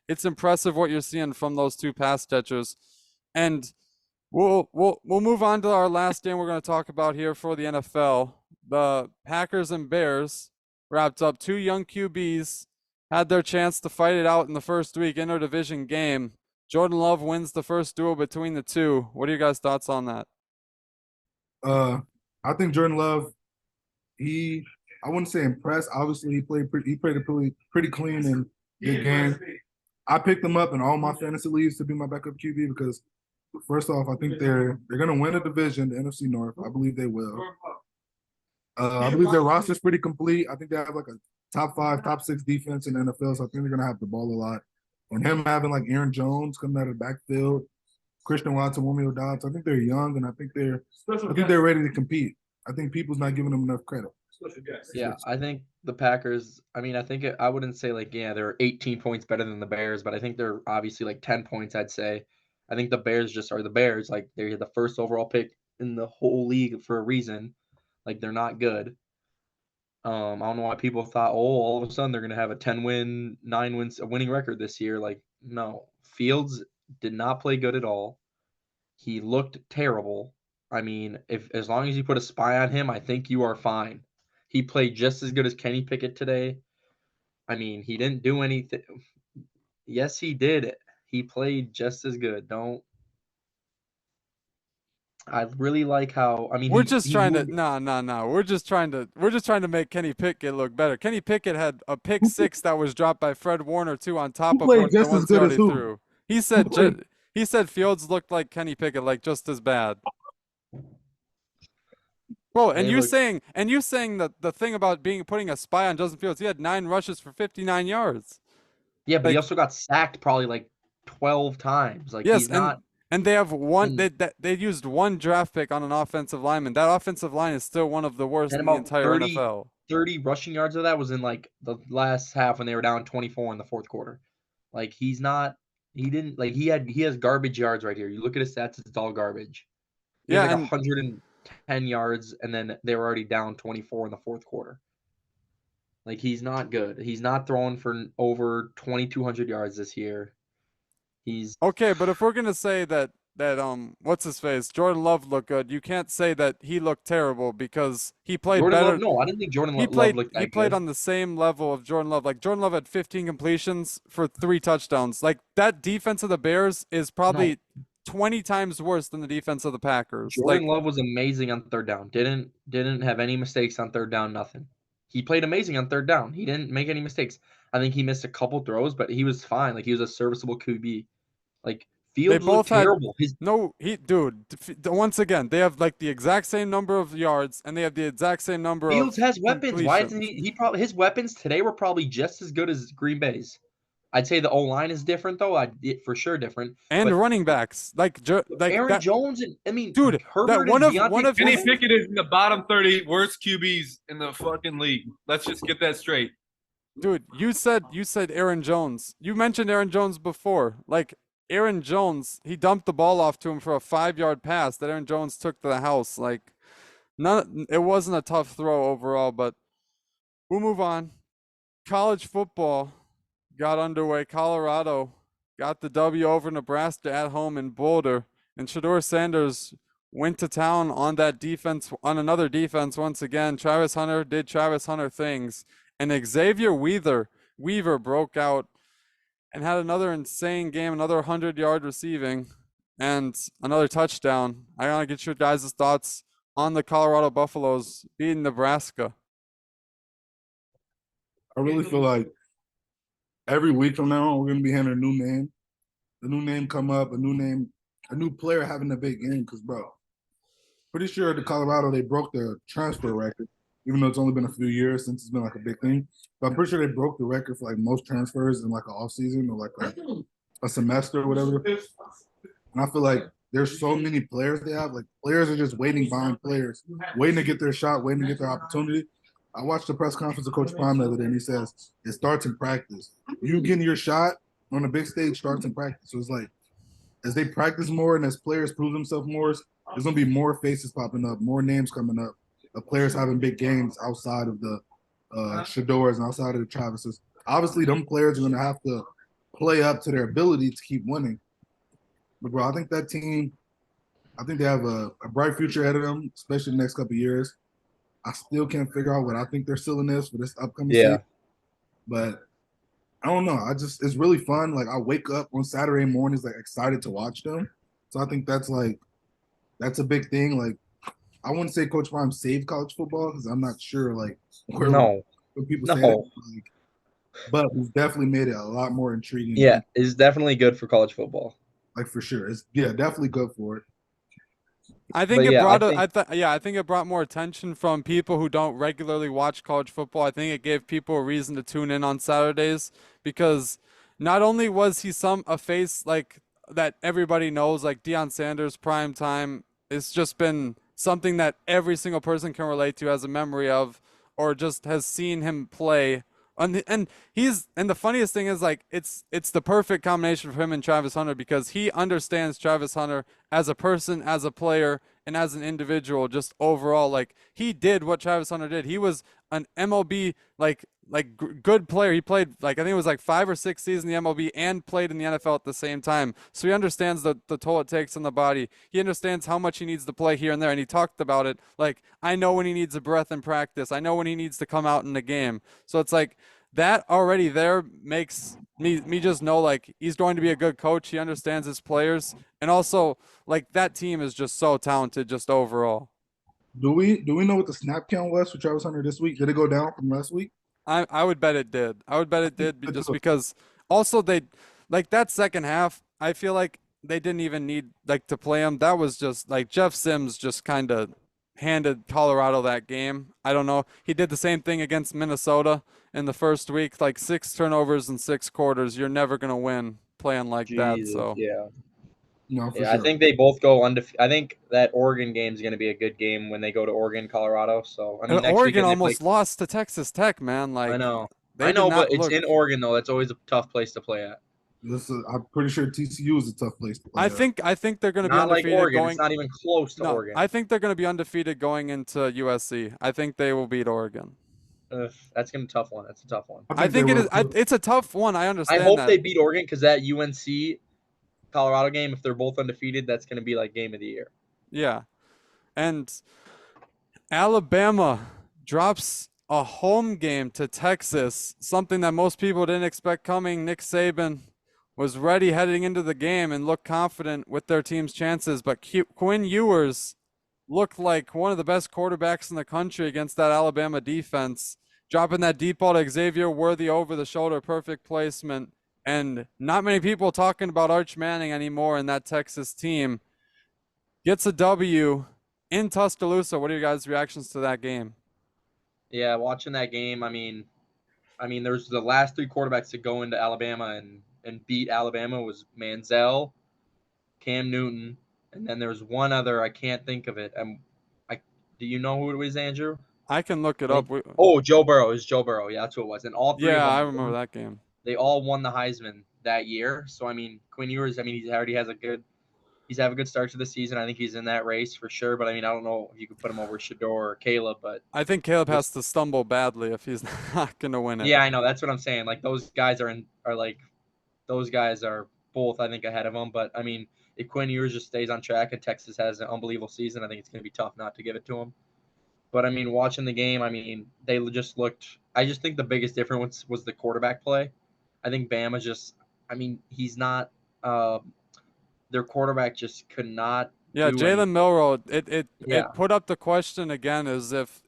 Speaker 1: it's impressive what you're seeing from those two pass catchers. And we'll move on to our last game we're going to talk about here for the NFL. The Packers and Bears wrapped up. 2 young QBs had their chance to fight it out in the first week interdivision game. Jordan Love wins the first duel between the two. What are your guys' thoughts on that?
Speaker 2: I think Jordan Love, I wouldn't say impressed. Obviously, he played a pretty clean and good game. I picked him up in all my fantasy leagues to be my backup QB because, first off, I think they're going to win a division, the NFC North. I believe they will. I believe their roster's pretty complete. I think they have like a top 5, top 6 defense in the NFL, so I think they're going to have the ball a lot. And him having like Aaron Jones coming out of the backfield, Christian Watson, Romeo Dobbs, I think they're young and I think they're ready to compete. I think people's not giving them enough credit.
Speaker 3: Yeah, I think the Packers, I mean, I wouldn't say like, they're 18 points better than the Bears, but I think they're obviously like 10 points, I'd say. I think the Bears just are the Bears. Like, they're the first overall pick in the whole league for a reason. Like, they're not good. I don't know why people thought, all of a sudden they're going to have a 10-win, 9-win, a winning record this year. Like, no. Fields did not play good at all. He looked terrible. I mean, as long as you put a spy on him, I think you are fine. He played just as good as Kenny Pickett today. I mean, he didn't do anything. Yes, he did. He played just as good. I really like how. I mean,
Speaker 1: we're just trying to make Kenny Pickett look better. Kenny Pickett had a pick 6 that was dropped by Fred Warner too, on top of what the ones he already threw. He said he said Fields looked like Kenny Pickett, like just as bad. Bro, and
Speaker 3: They
Speaker 1: you
Speaker 3: look
Speaker 1: saying that the thing about putting a spy on Justin Fields, he had 9 rushes for 59 yards.
Speaker 3: Yeah, but he
Speaker 1: Like
Speaker 3: also got sacked probably like 12 times. Like
Speaker 1: yes,
Speaker 3: he's not
Speaker 1: and they have one
Speaker 3: and,
Speaker 1: they used one draft pick on an offensive lineman. That offensive line is still one of the worst
Speaker 3: and
Speaker 1: in the
Speaker 3: about
Speaker 1: entire
Speaker 3: 30
Speaker 1: NFL.
Speaker 3: 30 rushing yards of that was in like the last half when they were down 24 in the fourth quarter. Like he didn't like he has garbage yards right here. You look at his stats, it's all garbage. He has
Speaker 1: Yeah,
Speaker 3: like
Speaker 1: and
Speaker 3: 110 yards and then they were already down 24 in the fourth quarter. Like he's not good. He's not throwing for over 2200 yards this year. He's
Speaker 1: okay, but if we're gonna say that what's his face, Jordan Love looked good, you can't say that he looked terrible because he played
Speaker 3: Jordan Love.
Speaker 1: better.
Speaker 3: No, I didn't think Jordan
Speaker 1: He
Speaker 3: Love
Speaker 1: played
Speaker 3: looked
Speaker 1: he
Speaker 3: that
Speaker 1: played
Speaker 3: good.
Speaker 1: on the same level of Jordan Love. Like Jordan Love had 15 completions for 3 touchdowns. Like that defense of the Bears is
Speaker 3: No,
Speaker 1: probably 20 times worse than the defense of the Packers.
Speaker 3: Jordan
Speaker 1: Like
Speaker 3: Love was amazing on third down. Didn't have any mistakes on third down. Nothing. He played amazing on third down. He didn't make any mistakes. I think he missed a couple throws, but he was fine. Like he was a serviceable QB. Like
Speaker 1: they
Speaker 3: Fields
Speaker 1: both
Speaker 3: looked
Speaker 1: had
Speaker 3: terrible. His
Speaker 1: no he dude, once again, they have like the exact same number of yards and they have the exact same number
Speaker 3: Fields
Speaker 1: of
Speaker 3: has weapons. Why isn't
Speaker 1: completions.
Speaker 3: he? He probably his weapons today were probably just as good as Green Bay's. I'd say the O line is different though. For sure different.
Speaker 1: And
Speaker 3: But
Speaker 1: running backs. Like
Speaker 3: Aaron
Speaker 1: that
Speaker 3: Jones and I mean
Speaker 1: dude, that
Speaker 3: Herbert and
Speaker 1: one
Speaker 3: Deontay
Speaker 1: of
Speaker 4: Kenny
Speaker 1: his
Speaker 3: Foreman.
Speaker 4: Pickett is in the bottom 30 worst QBs in the fucking league. Let's just get that straight.
Speaker 1: dude, you said Aaron Jones. You mentioned Aaron Jones before. Like Aaron Jones, he dumped the ball off to him for a 5-yard pass that Aaron Jones took to the house. Like none it wasn't a tough throw overall, but we'll move on. College football got underway. Colorado got the W over Nebraska at home in Boulder, and Shador Sanders went to town on that defense, on another defense once again. Travis Hunter did Travis Hunter things, and Xavier Weaver broke out and had another insane game, another 100-yard receiving, and another touchdown. I want to get your guys' thoughts on the Colorado Buffaloes beating Nebraska.
Speaker 2: I really feel like every week from now on, we're gonna be hearing a new name. The new name come up, a new player having a big game. Because bro, pretty sure the Colorado they broke the transfer record, even though it's only been a few years since it's been like a big thing. But I'm pretty sure they broke the record for like most transfers in like an off season or like a semester or whatever. And I feel like there's so many players they have. Like players are just waiting behind players, waiting to get their shot, waiting to get their opportunity. I watched the press conference of Coach Prime the other day, and he says it starts in practice. You getting your shot on the big stage starts in practice. So it's like as they practice more and as players prove themselves more, there's gonna be more faces popping up, more names coming up, of players having big games outside of the Shadors and outside of the Travises. Obviously, them players are gonna have to play up to their ability to keep winning. But bro, I think that team, I think they have a bright future ahead of them, especially the next couple of years. I still can't figure out what I think their ceiling is for this upcoming
Speaker 3: Yeah.
Speaker 2: season. But I don't know. It's really fun. Like I wake up on Saturday mornings like excited to watch them. So I think that's a big thing. Like I wouldn't say Coach Prime saved college football because I'm not sure like where
Speaker 3: No.
Speaker 2: when people say that.
Speaker 3: No.
Speaker 2: Like, but he's definitely made it a lot more intriguing.
Speaker 3: Yeah, it's definitely good for college football.
Speaker 2: Like for sure. It's definitely good for it.
Speaker 1: I think
Speaker 3: But
Speaker 1: it
Speaker 3: yeah,
Speaker 1: brought I think it brought more attention from people who don't regularly watch college football. I think it gave people a reason to tune in on Saturdays because not only was he a face like that everybody knows, like Deion Sanders prime time, it's just been something that every single person can relate to, has a memory of, or just has seen him play. And the funniest thing is like it's the perfect combination for him and Travis Hunter because he understands Travis Hunter as a person, as a player, and as an individual, just overall. Like he did what Travis Hunter did. He was an MLB good player. He played like I think it was like 5 or 6 seasons in the MLB and played in the NFL at the same time. So he understands the toll it takes on the body. He understands how much he needs to play here and there, and he talked about it. Like I know when he needs a breath in practice. I know when he needs to come out in the game. So it's like that already there makes me just know like he's going to be a good coach. He understands his players, and also like that team is just so talented just overall.
Speaker 2: Do we know what the snap count was for Travis Hunter this week? Did it go down from last week?
Speaker 1: I would bet it did. I would bet it did just because also they like that second half. I feel like they didn't even need like to play him. That was just like Jeff Sims just kind of handed Colorado that game. I don't know. He did the same thing against Minnesota in the first week, like 6 turnovers in 6 quarters. You're never gonna win playing like that.
Speaker 3: Jesus,
Speaker 1: So
Speaker 3: yeah.
Speaker 2: No, for
Speaker 3: Yeah, I
Speaker 2: sure.
Speaker 3: think they both go undefeated. I think that Oregon game is going to be a good game when they go to Oregon, Colorado. So, I mean, next
Speaker 1: Oregon
Speaker 3: weekend they play.
Speaker 1: almost lost to Texas Tech, man.
Speaker 3: I
Speaker 1: Like
Speaker 3: know.
Speaker 1: they
Speaker 3: I
Speaker 1: did
Speaker 3: know, but
Speaker 1: not
Speaker 3: it's
Speaker 1: look.
Speaker 3: in Oregon, though. That's always a tough place to play at.
Speaker 2: I'm pretty sure TCU is a tough place to play.
Speaker 1: I think they're going to be
Speaker 3: Not like
Speaker 1: undefeated
Speaker 3: Oregon. It's
Speaker 1: going.
Speaker 3: not even close to
Speaker 1: No,
Speaker 3: Oregon.
Speaker 1: I think they're going to be undefeated going into USC. I think they will beat Oregon.
Speaker 3: That's going to be a tough one. That's a tough one.
Speaker 1: I think
Speaker 2: they
Speaker 1: it is.
Speaker 2: will.
Speaker 1: It's a tough one. I
Speaker 3: I
Speaker 1: understand
Speaker 3: hope
Speaker 1: that.
Speaker 3: they beat Oregon because that UNC Colorado game, if they're both undefeated, that's going to be like game of the year.
Speaker 1: Yeah, and Alabama drops a home game to Texas, something that most people didn't expect coming. Nick Saban was ready heading into the game and looked confident with their team's chances, but Quinn Ewers looked like one of the best quarterbacks in the country against that Alabama defense, dropping that deep ball to Xavier Worthy over the shoulder, perfect placement, and not many people talking about Arch Manning anymore in that Texas team. Gets a W in Tuscaloosa. What are your guys' reactions to that game?
Speaker 3: Yeah, watching that game, I mean, there's the last 3 quarterbacks to go into Alabama and beat Alabama was Manziel, Cam Newton, and then there's one other. I can't think of it. Do you know who it was, Andrew?
Speaker 1: I can look it
Speaker 3: Like,
Speaker 1: up.
Speaker 3: oh, Joe Burrow. It was Joe Burrow. Yeah, that's who it was. And all 3 of
Speaker 1: Yeah,
Speaker 3: them,
Speaker 1: I remember that game.
Speaker 3: they all won the Heisman that year. So I mean, Quinn Ewers. I mean, he already has he's have a good start to the season. I think he's in that race for sure. But I mean, I don't know if you could put him over Shador or Caleb. But
Speaker 1: I think Caleb has to stumble badly if he's not going to win it.
Speaker 3: yeah, I know. That's what I'm saying. Like those guys those guys are both, I think, ahead of him. But I mean, if Quinn Ewers just stays on track and Texas has an unbelievable season, I think it's going to be tough not to give it to him. But I mean, watching the game, I mean, they just looked. I just think the biggest difference was the quarterback play. I think Bama just. I mean, he's not. Their quarterback just could not.
Speaker 1: Yeah, Jalen Milroe. It
Speaker 3: Yeah.
Speaker 1: put up the question again: is if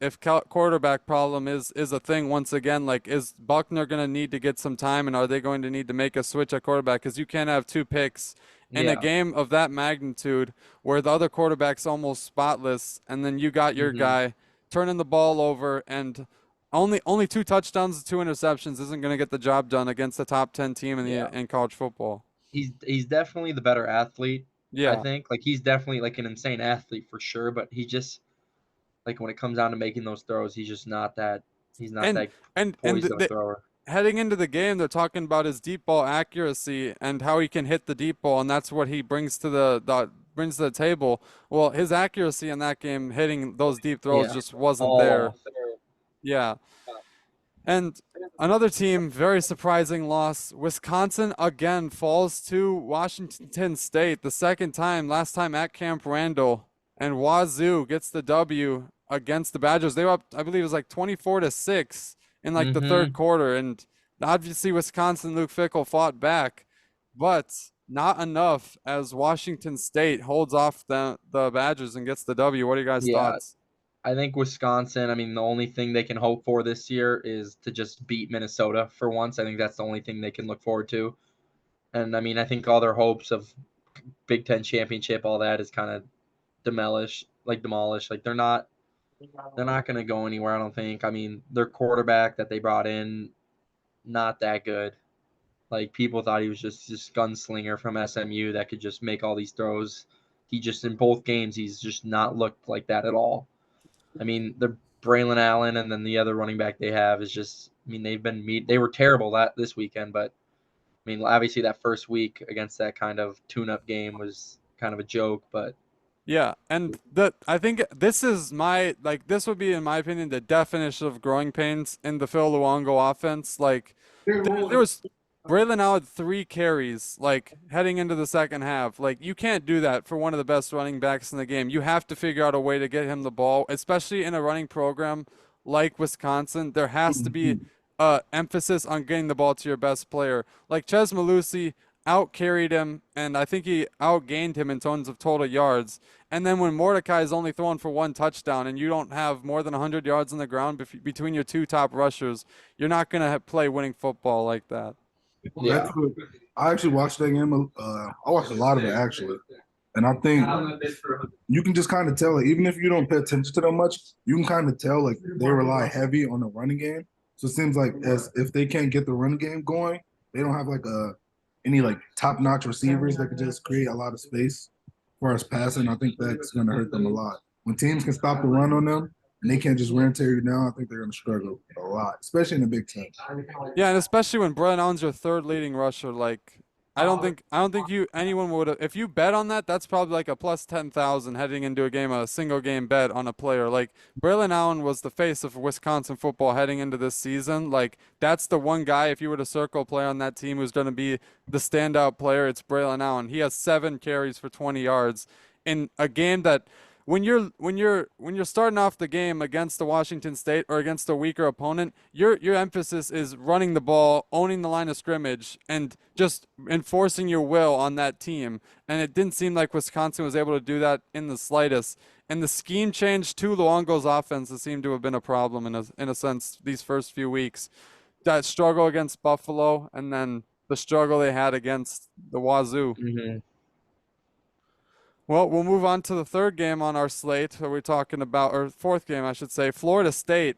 Speaker 1: quarterback problem is a thing once again? Like, is Buckner going to need to get some time, and are they going to need to make a switch at quarterback? Because you can't have 2 picks in a game of that magnitude where the other quarterback's almost spotless, and then you got your guy turning the ball over, and only 2 touchdowns, 2 interceptions isn't going to get the job done against the top 10 team in college football.
Speaker 3: He's definitely the better athlete.
Speaker 1: Yeah,
Speaker 3: I think like he's definitely like an insane athlete for sure. But he just like when it comes down to making those throws, he's just not that. He's not that poised of a thrower.
Speaker 1: Heading into the game, they're talking about his deep ball accuracy and how he can hit the deep ball, and that's what he brings to the table. Well, his accuracy in that game, hitting those deep throws, just wasn't there. Yeah. And another team, very surprising loss. Wisconsin again falls to Washington State the second time, last time at Camp Randall. And Wazoo gets the W against the Badgers. They were up, I believe it was like 24-6 in like the third quarter. And obviously Wisconsin, Luke Fickell fought back, but not enough as Washington State holds off the Badgers and gets the W. What are you guys' thoughts?
Speaker 3: I think Wisconsin, I mean, the only thing they can hope for this year is to just beat Minnesota for once. I think that's the only thing they can look forward to. And I mean, I think all their hopes of Big Ten championship, all that is kind of demolished. Like they're not going to go anywhere, I don't think. I mean, their quarterback that they brought in, not that good. Like people thought he was just this gunslinger from SMU that could just make all these throws. He just in both games, he's just not looked like that at all. I mean, the Braylon Allen and then the other running back they have is just. I mean, they were terrible this weekend, but I mean, obviously that first week against that kind of tune-up game was kind of a joke, but.
Speaker 1: Yeah, and I think this would be, in my opinion, the definition of growing pains in the Phil Luongo offense. Like there was. Braylon Allen 3 carries, like, heading into the second half. Like, you can't do that for one of the best running backs in the game. You have to figure out a way to get him the ball, especially in a running program like Wisconsin. There has to be emphasis on getting the ball to your best player. Like, Ches Malusi out-carried him, and I think he outgained him in terms of total yards. And then when Mordecai is only throwing for 1 touchdown and you don't have more than 100 yards on the ground between your 2 top rushers, you're not going to play winning football like that.
Speaker 3: Yeah.
Speaker 2: I actually watched that game. I watched a lot of it actually, and I think you can just kind of tell, like, even if you don't pay attention to them much, you can kind of tell like they rely heavy on the running game. So it seems like as if they can't get the running game going, they don't have like any like top notch receivers that could just create a lot of space for us passing. I think that's going to hurt them a lot. When teams can stop the run on them and they can't just wear and tear you down, I think they're going to struggle a lot, especially in the Big Ten.
Speaker 1: Yeah, and especially when Braylon Allen's your third leading rusher, like I don't think anyone would have, if you bet on that, that's probably like a plus 10,000 heading into a game, a single game bet on a player. Like Braylon Allen was the face of Wisconsin football heading into this season. Like that's the one guy, if you were to circle a player on that team who's going to be the standout player, it's Braylon Allen. He has 7 carries for 20 yards in a game that when you're starting off the game against the Washington State or against a weaker opponent, your emphasis is running the ball, owning the line of scrimmage, and just enforcing your will on that team. And it didn't seem like Wisconsin was able to do that in the slightest. And the scheme change to Luongo's offense has seemed to have been a problem in a sense these first few weeks. That struggle against Buffalo, and then the struggle they had against the Wazoo.
Speaker 3: Hmm.
Speaker 1: Well, we'll move on to the third game on our slate. We're talking about, or fourth game, I should say. Florida State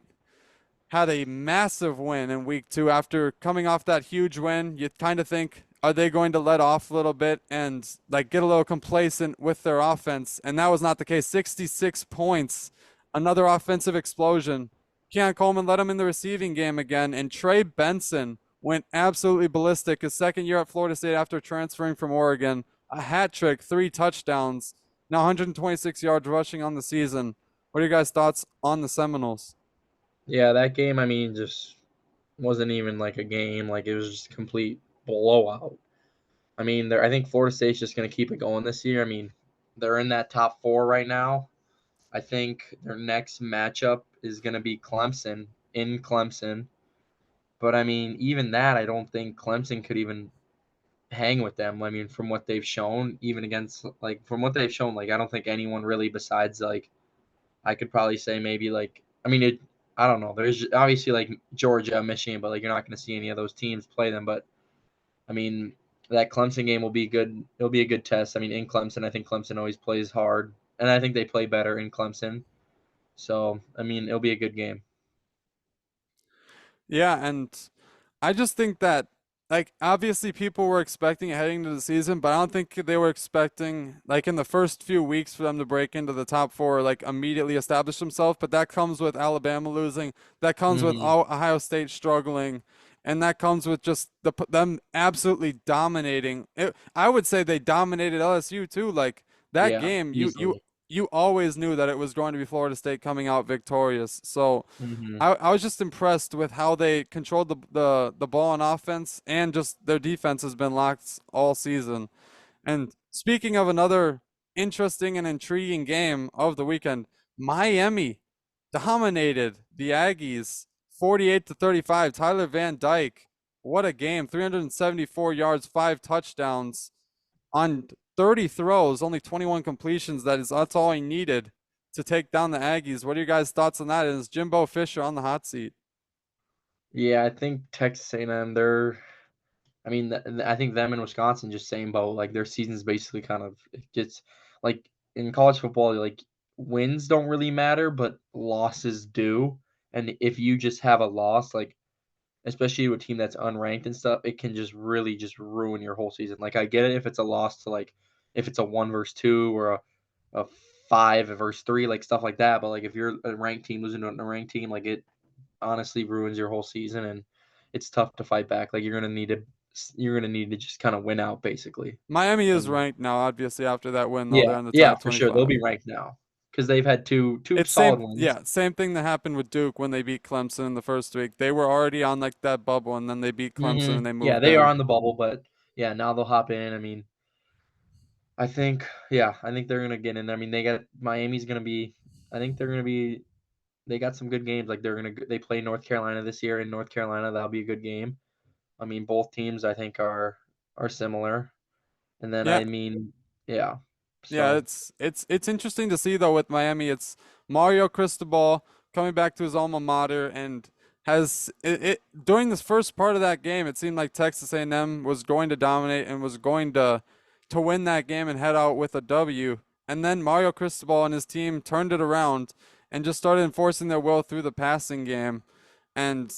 Speaker 1: had a massive win in week 2 after coming off that huge win. You kind of think, are they going to let off a little bit and like get a little complacent with their offense? And that was not the case. 66 points, another offensive explosion. Keon Coleman led them in the receiving game again, and Trey Benson went absolutely ballistic his second year at Florida State after transferring from Oregon. A hat trick, 3 touchdowns, now 126 yards rushing on the season. What are your guys' thoughts on the Seminoles?
Speaker 3: Yeah, that game, I mean, just wasn't even like a game. Like it was just a complete blowout. I mean, I think Florida State's just going to keep it going this year. I mean, they're in that top 4 right now. I think their next matchup is going to be Clemson in Clemson. But I mean, even that, I don't think Clemson could even hang with them. I mean, from what they've shown, even against like from what they've shown, like I don't think anyone really besides like I could probably say maybe like I mean it. I don't know. There's obviously like Georgia, Michigan, but like you're not going to see any of those teams play them. But I mean, that Clemson game will be good. It'll be a good test. I mean, in Clemson, I think Clemson always plays hard, and I think they play better in Clemson. So, I mean, it'll be a good game.
Speaker 1: Yeah, and I just think that, like, obviously people were expecting it heading into the season, but I don't think they were expecting, like, in the first few weeks for them to break into the top 4, like, immediately establish themselves. But that comes with Alabama losing, that comes with
Speaker 3: Hmm.
Speaker 1: Ohio State struggling, and that comes with just them absolutely dominating. I would say they dominated LSU too. Like that
Speaker 3: Yeah,
Speaker 1: game,
Speaker 3: easily.
Speaker 1: you always knew that it was going to be Florida State coming out victorious. So
Speaker 3: Hmm.
Speaker 1: I was just impressed with how they controlled the ball on offense, and just their defense has been locked all season. And speaking of another interesting and intriguing game of the weekend, Miami dominated the Aggies 48-35. Tyler Van Dyke, what a game. 374 yards, 5 touchdowns on 30 throws, only 21 completions. That's all he needed to take down the Aggies. What are your guys' thoughts on that? And is Jimbo Fisher on the hot seat?
Speaker 3: Yeah, I think Texas A&M, they're I mean, I think them and Wisconsin just same boat. Like their season's basically kind of it gets like in college football, like wins don't really matter, but losses do. And if you just have a loss, like especially to a team that's unranked and stuff, it can just really just ruin your whole season. Like I get it if it's a loss to like if it's a 1 versus 2 or a 5 versus 3, like stuff like that. But like if you're a ranked team losing to a ranked team, like it honestly ruins your whole season and it's tough to fight back. Like you're gonna need to just kind of win out basically.
Speaker 1: Miami is
Speaker 3: And
Speaker 1: ranked now, obviously, after that win, though.
Speaker 3: yeah,
Speaker 1: They're in the
Speaker 3: yeah,
Speaker 1: top
Speaker 3: for sure they'll
Speaker 1: 25.
Speaker 3: be ranked now because they've had two
Speaker 1: It's
Speaker 3: solid
Speaker 1: same,
Speaker 3: ones.
Speaker 1: yeah, same thing that happened with Duke when they beat Clemson in the first week. They were already on like that bubble, and then they beat Clemson and they
Speaker 3: Yeah,
Speaker 1: moved
Speaker 3: they are
Speaker 1: in.
Speaker 3: on the bubble, but yeah, now they'll hop in. I mean, I think they're gonna get in. I mean, they got Miami's gonna be. I think they're gonna be. They got some good games. Like they play North Carolina this year in North Carolina. That'll be a good game. I mean, both teams I think are similar. And then
Speaker 1: Yeah,
Speaker 3: I mean, yeah.
Speaker 1: yeah,
Speaker 3: So
Speaker 1: it's interesting to see though with Miami. It's Mario Cristobal coming back to his alma mater, and has it during this first part of that game, it seemed like Texas A&M was going to dominate and was going to win that game and head out with a W. And then Mario Cristobal and his team turned it around and just started enforcing their will through the passing game. And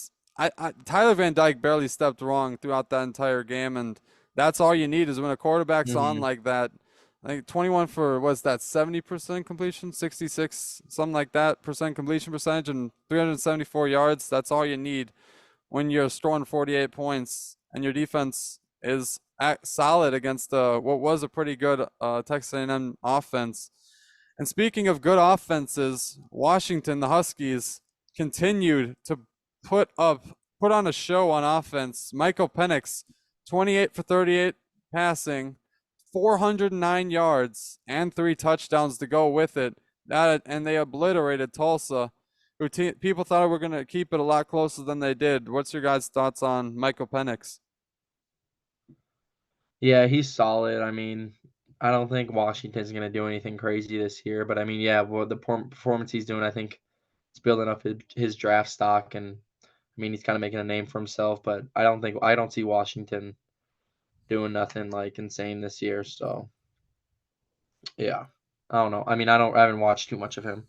Speaker 1: Tyler Van Dyke barely stepped wrong throughout that entire game, and that's all you need is when a quarterback's on like that. Like 21 for what's that 70% completion, 66 something like that percent completion percentage, and 374 yards. That's all you need when you're scoring 48 points and your defense is solid against what was a pretty good Texas A&M offense. And speaking of good offenses, Washington, the Huskies, continued to put on a show on offense. Michael Penix, 28 for 38 passing, 409 yards, and 3 touchdowns to go with it. And they obliterated Tulsa, who people thought were going to keep it a lot closer than they did. What's your guys' thoughts on Michael Penix?
Speaker 3: Yeah, he's solid. I mean, I don't think Washington's going to do anything crazy this year, but I mean, yeah, well, the performance he's doing, I think it's building up his draft stock, and I mean, he's kind of making a name for himself, but I don't see Washington doing nothing like insane this year. So yeah, I don't know. I mean, I haven't watched too much of him.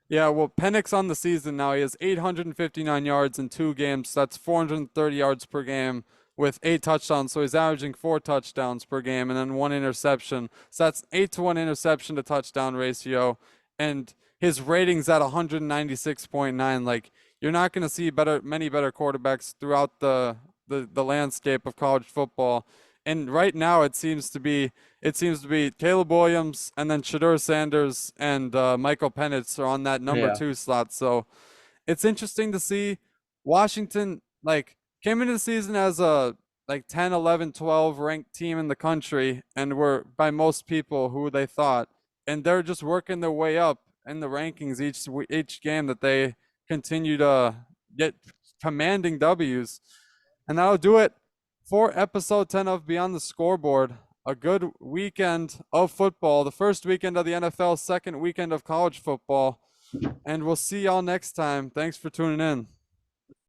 Speaker 1: Yeah, well, Penix on the season now, he has 859 yards in 2 games. That's 430 yards per game with 8 touchdowns. So he's averaging 4 touchdowns per game and then 1 interception. So that's 8-to-1 interception to touchdown ratio. And his rating's at 196.9. Like, you're not going to see many better quarterbacks throughout the landscape of college football. And right now it seems to be Caleb Williams and then Shedeur Sanders and Michael Penix are on that number 2 slot. So it's interesting to see Washington came into the season as a 10, 11, 12 ranked team in the country and were by most people who they thought, and they're just working their way up in the rankings each game that they continue to get commanding W's. And that'll do it for episode 10 of Beyond the Scoreboard. A good weekend of football, the first weekend of the NFL, second weekend of college football. And we'll see y'all next time. Thanks for tuning in.